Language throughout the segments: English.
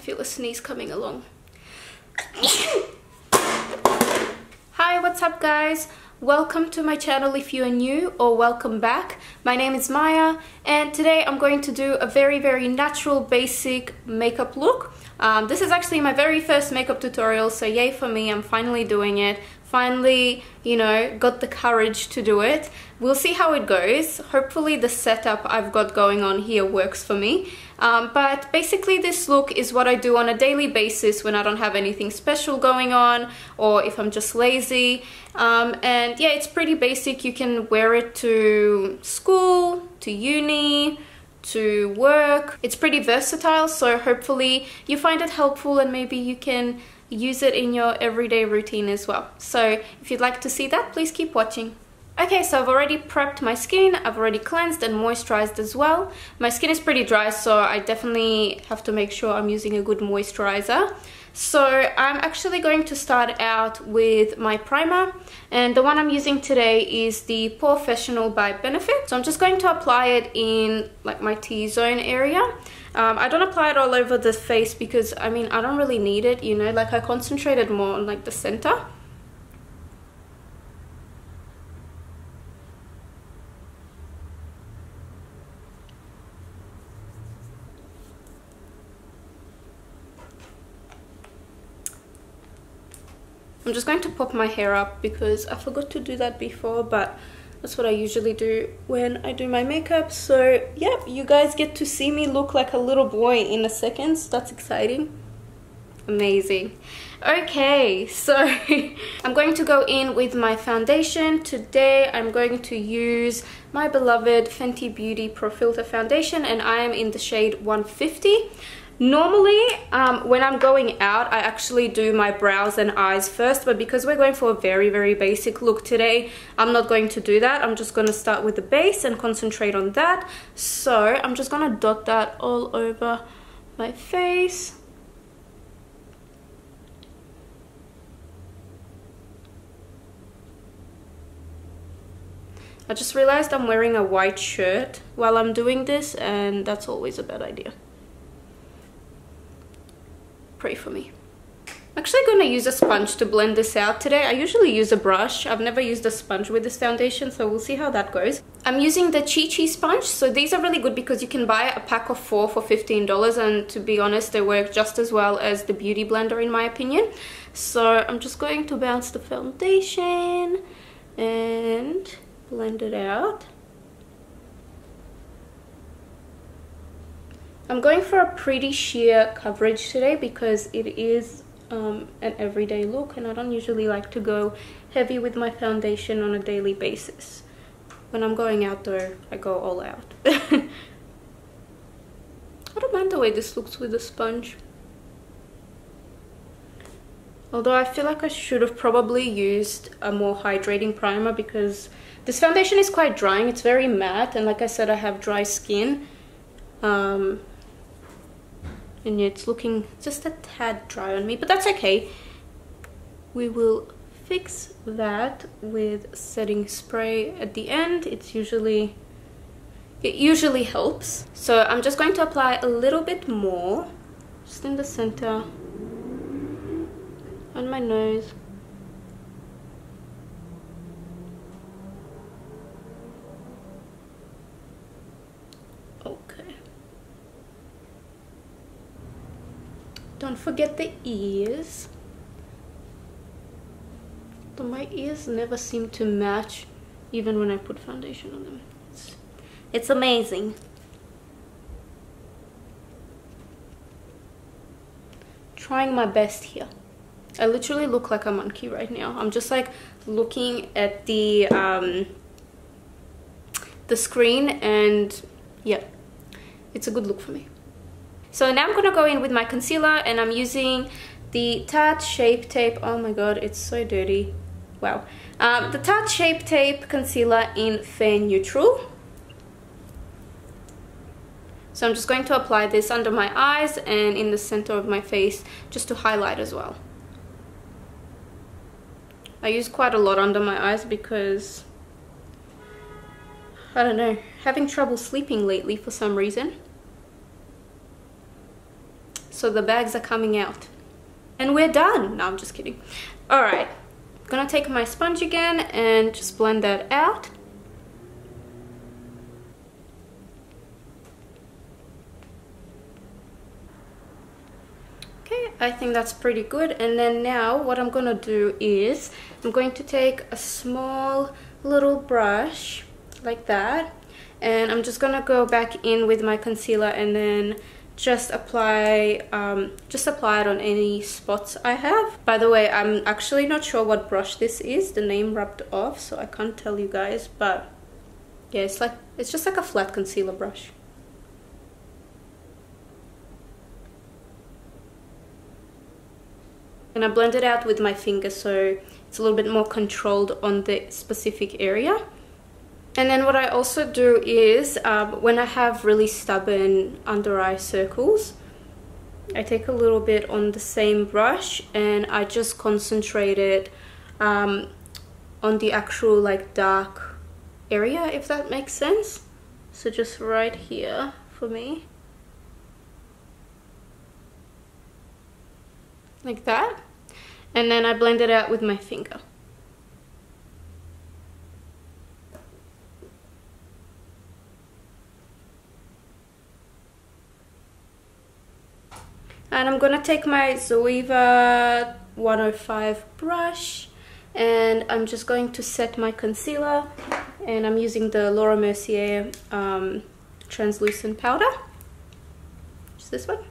feel a sneeze coming along. Hi, what's up guys? Welcome to my channel if you are new, or welcome back. My name is Maya and today I'm going to do a very natural basic makeup look. This is actually my very first makeup tutorial, so yay for me, I'm finally doing it. Finally, you know, got the courage to do it. We'll see how it goes. Hopefully the setup I've got going on here works for me. But basically this look is what I do on a daily basis when I don't have anything special going on or if I'm just lazy. And yeah, it's pretty basic. You can wear it to school, to uni, to work. It's pretty versatile, so hopefully you find it helpful and maybe you can use it in your everyday routine as well. So if you'd like to see that, please keep watching. Okay, so I've already prepped my skin, I've already cleansed and moisturized as well. My skin is pretty dry, so I definitely have to make sure I'm using a good moisturizer. So I'm actually going to start out with my primer, and the one I'm using today is the Professional by Benefit. So I'm just going to apply it in like my T-zone area. I don't apply it all over the face because I mean I don't really need it, you know, like I concentrated more on like the center. I'm just going to pop my hair up because I forgot to do that before, but that's what I usually do when I do my makeup. So yeah, you guys get to see me look like a little boy in a second. So that's exciting. Amazing. Okay, so I'm going to go in with my foundation. Today I'm going to use my beloved Fenty Beauty Pro Filter foundation, and I am in the shade 150. Normally, when I'm going out, I actually do my brows and eyes first, but because we're going for a very basic look today, I'm not going to do that. I'm just going to start with the base and concentrate on that. So I'm just going to dot that all over my face. I just realized I'm wearing a white shirt while I'm doing this, and that's always a bad idea. Pray for me. I'm actually going to use a sponge to blend this out today. I usually use a brush. I've never used a sponge with this foundation, so we'll see how that goes. I'm using the Chi Chi sponge. So these are really good because you can buy a pack of 4 for $15, and to be honest, they work just as well as the Beauty Blender in my opinion. So I'm just going to bounce the foundation and blend it out. I'm going for a pretty sheer coverage today because it is an everyday look, and I don't usually like to go heavy with my foundation on a daily basis. When I'm going out though, I go all out. I don't mind the way this looks with the sponge. Although I feel like I should have probably used a more hydrating primer because this foundation is quite drying. It's very matte, and like I said, I have dry skin. And yeah, it's looking just a tad dry on me, but that's okay. We will fix that with setting spray at the end. It usually helps. So I'm just going to apply a little bit more, just in the center, on my nose. Don't forget the ears. Though my ears never seem to match even when I put foundation on them. It's amazing. Trying my best here. I literally look like a monkey right now. I'm just like looking at the screen, and yeah, it's a good look for me. So now I'm gonna go in with my concealer, and I'm using the Tarte Shape Tape. Oh my god, it's so dirty. Wow. The Tarte Shape Tape concealer in Fair Neutral. So I'm just going to apply this under my eyes and in the center of my face, just to highlight as well. I use quite a lot under my eyes because, I don't know, having trouble sleeping lately for some reason. so the bags are coming out. And we're done. No, I'm just kidding. Alright, I'm gonna take my sponge again and just blend that out. Okay, I think that's pretty good. And then now what I'm gonna do is I'm going to take a small little brush like that, and I'm just gonna go back in with my concealer and then just apply it on any spots I have. By the way, I'm actually not sure what brush this is. The name rubbed off, so I can't tell you guys, but yeah, it's just like a flat concealer brush. And I blend it out with my finger so it's a little bit more controlled on the specific area. And then what I also do is, when I have really stubborn under eye circles, I take a little bit on the same brush and I just concentrate it on the actual like dark area, if that makes sense. So just right here for me. Like that. And then I blend it out with my finger. And I'm gonna take my Zoeva 105 brush and I'm just going to set my concealer, and I'm using the Laura Mercier translucent powder. Just this one.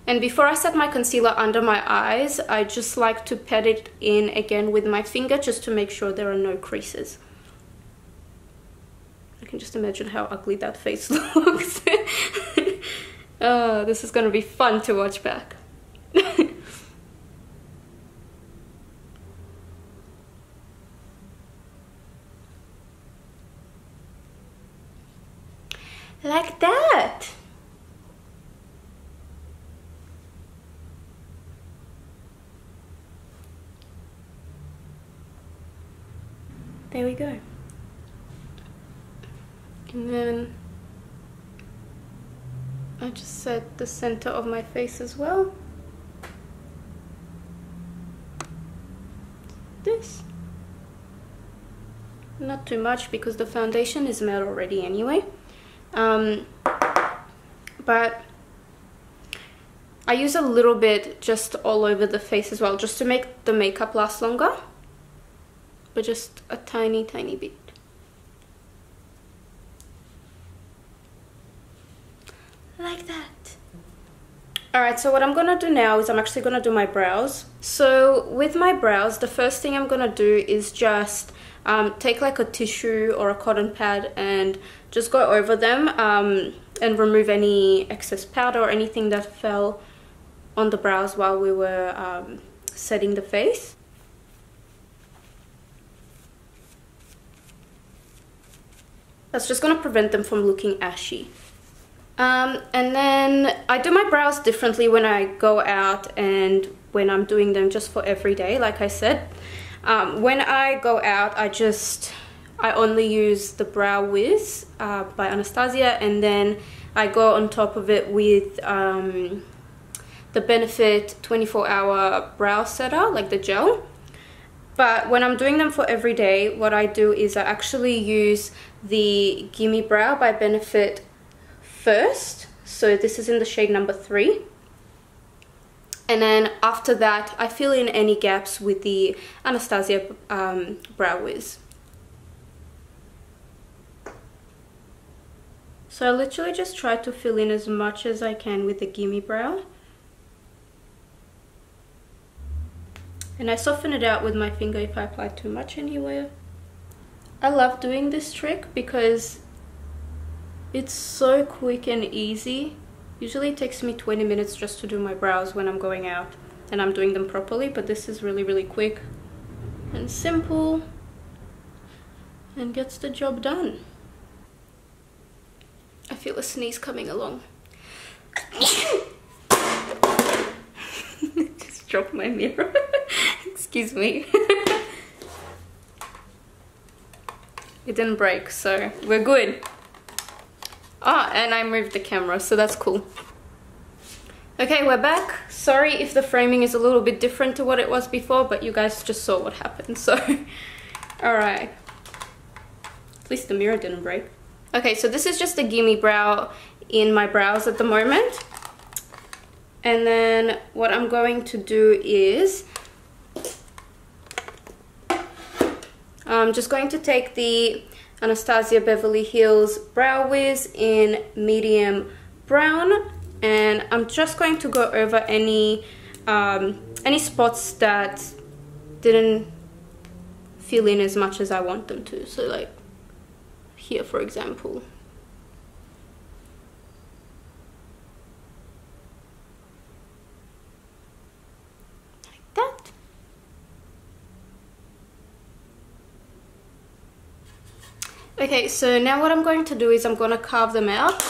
And before I set my concealer under my eyes, I just like to pat it in again with my finger just to make sure there are no creases. I can just imagine how ugly that face looks. Oh, this is gonna be fun to watch back. Like that. There we go. And then I just set the center of my face as well. This. Not too much because the foundation is matte already anyway. But I use a little bit just all over the face as well, just to make the makeup last longer. But just a tiny, tiny bit. Like that. Alright, so what I'm gonna do now is I'm actually gonna do my brows. So with my brows, the first thing I'm gonna do is just take like a tissue or a cotton pad and just go over them and remove any excess powder or anything that fell on the brows while we were setting the face. That's just gonna prevent them from looking ashy. And then I do my brows differently when I go out and when I'm doing them just for every day, like I said. When I go out, I only use the Brow Wiz by Anastasia, and then I go on top of it with the Benefit 24-hour brow setter, like the gel. But when I'm doing them for every day, what I do is I actually use the Gimme Brow by Benefit first. So this is in the shade number 3. And then after that, I fill in any gaps with the Anastasia Brow Wiz. So I literally just try to fill in as much as I can with the Gimme Brow. And I soften it out with my finger if I apply too much anywhere. I love doing this trick because it's so quick and easy. Usually it takes me 20 minutes just to do my brows when I'm going out and I'm doing them properly, but this is really, really quick and simple and gets the job done. I feel a sneeze coming along. Just dropped my mirror. Excuse me. It didn't break, so we're good. Ah, and I moved the camera, so that's cool. Okay, we're back. Sorry if the framing is a little bit different to what it was before, but you guys just saw what happened, so... Alright. At least the mirror didn't break. Okay, so this is just a gimme brow in my brows at the moment. And then what I'm going to do is... I'm just going to take the Anastasia Beverly Hills Brow Wiz in medium brown. And I'm just going to go over any spots that didn't fill in as much as I want them to. So like here, for example. Like that. Okay, so now what I'm going to do is I'm going to carve them out.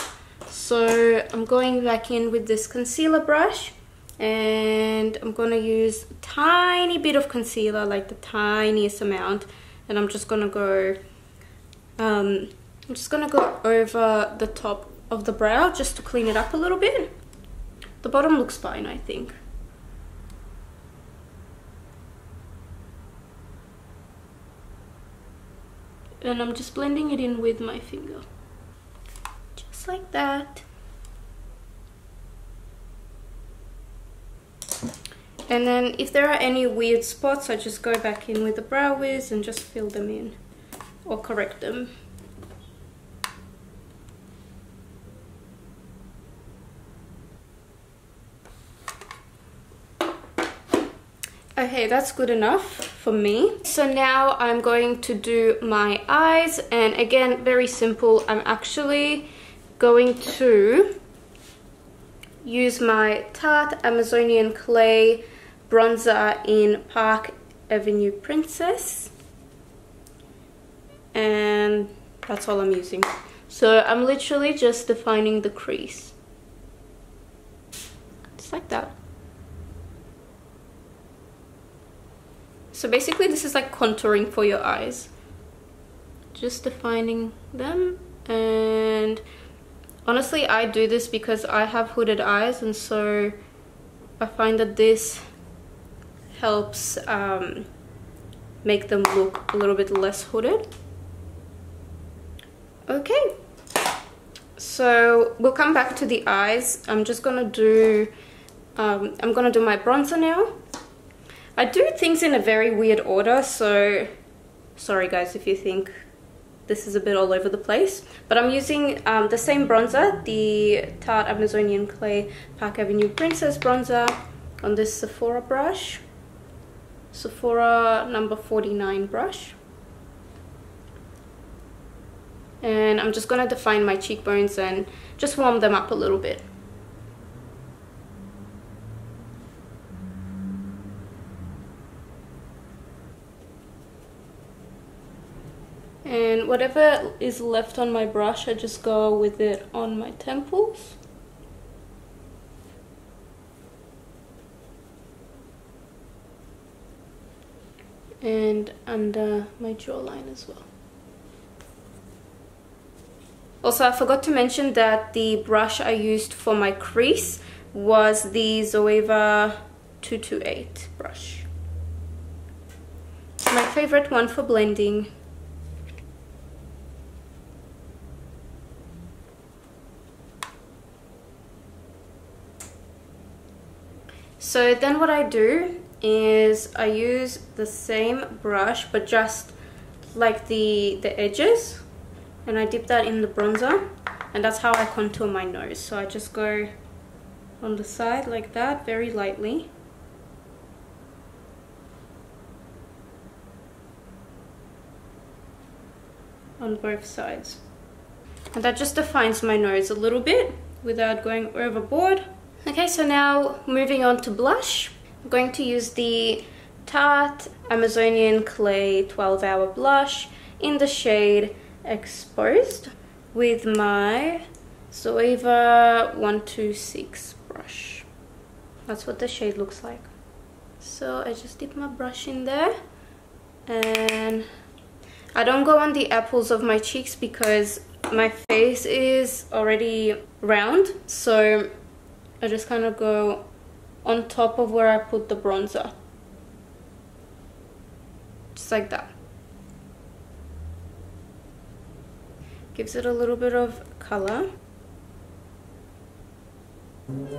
So I'm going back in with this concealer brush and I'm going to use a tiny bit of concealer, like the tiniest amount, and I'm just going to go over the top of the brow just to clean it up a little bit. The bottom looks fine, I think. And I'm just blending it in with my finger. Just like that. And then if there are any weird spots, I just go back in with the Brow Wiz and just fill them in or correct them. Okay, that's good enough for me. So now I'm going to do my eyes, and again, very simple. I'm actually going to use my Tarte Amazonian Clay bronzer in Park Avenue Princess, and that's all I'm using. So I'm literally just defining the crease, just like that. So basically this is like contouring for your eyes, just defining them. And honestly, I do this because I have hooded eyes, and so I find that this helps make them look a little bit less hooded. Okay, so we'll come back to the eyes. I'm just gonna do my bronzer now. I do things in a very weird order, so sorry guys if you think this is a bit all over the place, but I'm using the same bronzer, the Tarte Amazonian Clay Park Avenue Princess bronzer, on this Sephora brush, Sephora number 49 brush. And I'm just gonna define my cheekbones and just warm them up a little bit. And whatever is left on my brush, I just go with it on my temples. And under my jawline as well. Also, I forgot to mention that the brush I used for my crease was the Zoeva 228 brush. My favorite one for blending. So then what I do is I use the same brush, but just like the edges, and I dip that in the bronzer, and that's how I contour my nose. So I just go on the side like that, very lightly. On both sides. And that just defines my nose a little bit without going overboard. Okay, so now moving on to blush. I'm going to use the Tarte Amazonian Clay 12-Hour Blush in the shade Exposed with my Zoeva 126 brush. That's what the shade looks like. So I just dip my brush in there, and I don't go on the apples of my cheeks because My face is already round, so I just kind of go on top of where I put the bronzer. Just like that. Gives it a little bit of color.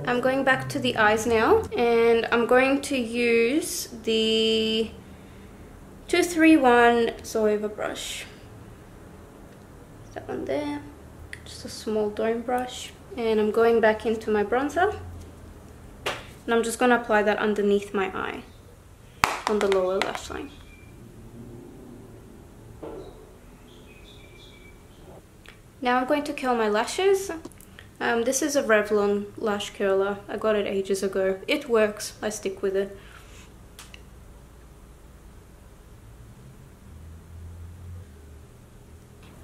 I'm going back to the eyes now, and I'm going to use the 231 Zoeva brush. That one there, just a small dome brush, and I'm going back into my bronzer, and I'm just going to apply that underneath my eye on the lower lash line. Now I'm going to curl my lashes. This is a Revlon lash curler. I got it ages ago. It works. I stick with it.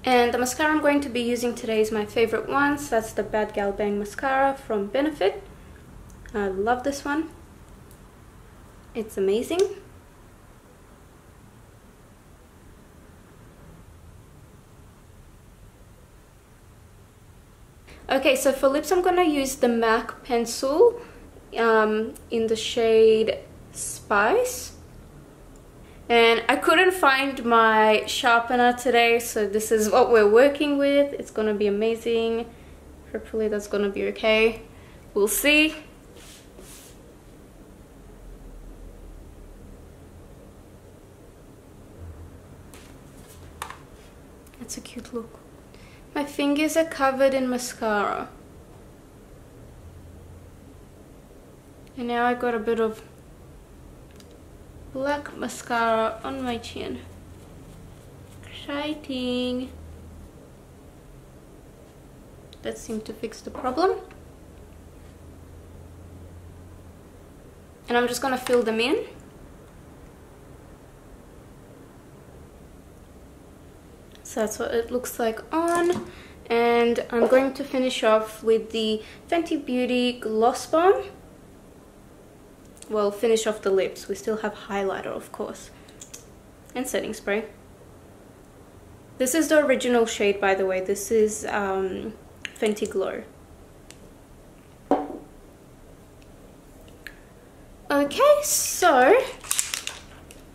And the mascara I'm going to be using today is my favorite one. So that's the Bad Gal Bang mascara from Benefit. I love this one. It's amazing. Okay, so for lips I'm going to use the MAC pencil in the shade Spice. And I couldn't find my sharpener today, so this is what we're working with. It's going to be amazing. Hopefully that's going to be okay. We'll see. That's a cute look. My fingers are covered in mascara. And now I got a bit of black mascara on my chin. Exciting. That seemed to fix the problem. And I'm just gonna fill them in. So that's what it looks like on. And I'm going to finish off with the Fenty Beauty Gloss Bomb. Well, finish off the lips. We still have highlighter, of course. And setting spray. This is the original shade, by the way. This is Fenty Glow. Okay, so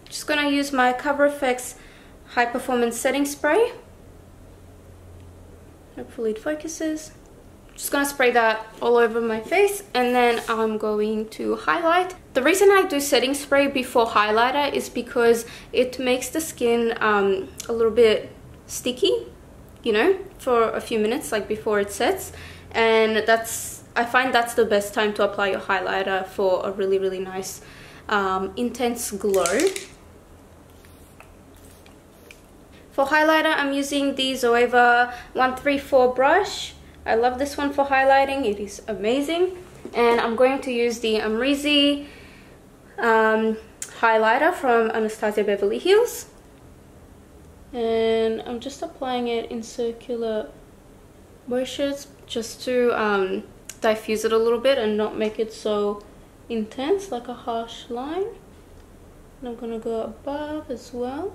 just gonna use my Cover FX High Performance Setting Spray. Hopefully it focuses. Just gonna spray that all over my face, and then I'm going to highlight. The reason I do setting spray before highlighter is because it makes the skin a little bit sticky, you know, for a few minutes, like before it sets. And I find that's the best time to apply your highlighter for a really, really nice intense glow. For highlighter, I'm using the Zoeva 134 brush. I love this one for highlighting. It is amazing. And I'm going to use the Amrezy highlighter from Anastasia Beverly Hills. And I'm just applying it in circular motions just to diffuse it a little bit and not make it so intense, like a harsh line. And I'm going to go above as well.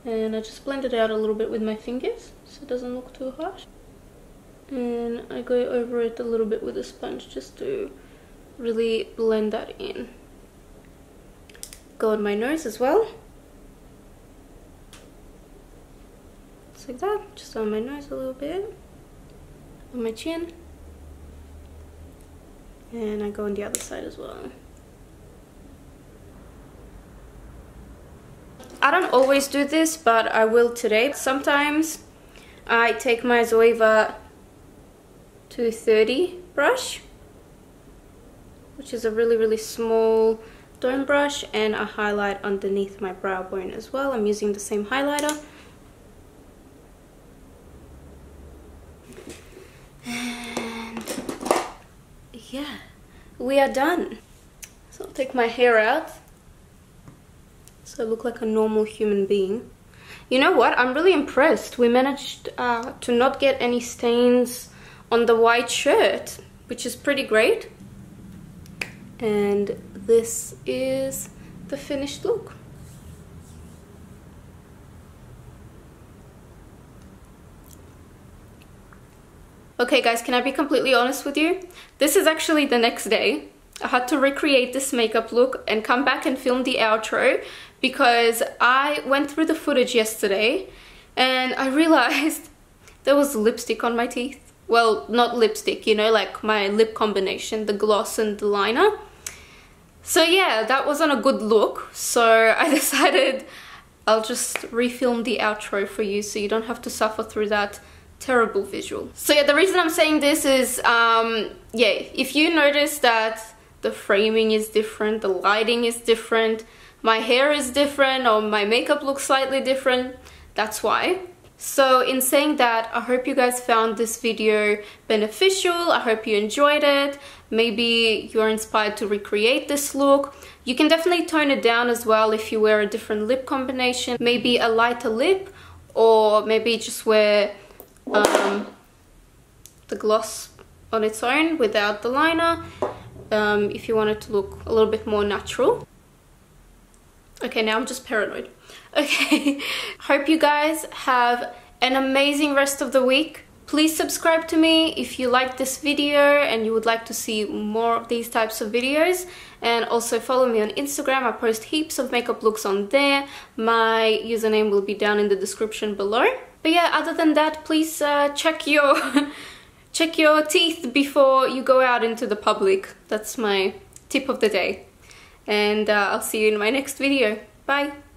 And I just blend it out a little bit with my fingers so it doesn't look too harsh. And I go over it a little bit with a sponge just to really blend that in. Go on my nose as well. Just like that, just on my nose a little bit. On my chin. And I go on the other side as well. I don't always do this, but I will today. Sometimes I take my Zoeva 230 brush, which is a really, really small dome brush, and I highlight underneath my brow bone as well. I'm using the same highlighter. And yeah, we are done. So I'll take my hair out. So I look like a normal human being. You know what? I'm really impressed. We managed to not get any stains on the white shirt, which is pretty great. And this is the finished look. Okay guys, can I be completely honest with you? This is actually the next day. I had to recreate this makeup look and come back and film the outro because I went through the footage yesterday and I realized there was lipstick on my teeth. Well, not lipstick, you know, like my lip combination, the gloss and the liner. So yeah, that wasn't a good look. So I decided I'll just refilm the outro for you so you don't have to suffer through that terrible visual. So yeah, the reason I'm saying this is, if you notice that the framing is different, the lighting is different, my hair is different, or my makeup looks slightly different, that's why. So in saying that, I hope you guys found this video beneficial. I hope you enjoyed it. Maybe you're inspired to recreate this look. You can definitely tone it down as well if you wear a different lip combination, maybe a lighter lip, or maybe just wear the gloss on its own without the liner, if you want it to look a little bit more natural. Okay, now I'm just paranoid. Okay, hope you guys have an amazing rest of the week. Please subscribe to me if you like this video and you would like to see more of these types of videos, and also follow me on Instagram. I post heaps of makeup looks on there. My username will be down in the description below. But yeah, other than that, please check your check your teeth before you go out into the public. That's my tip of the day. And I'll see you in my next video. Bye!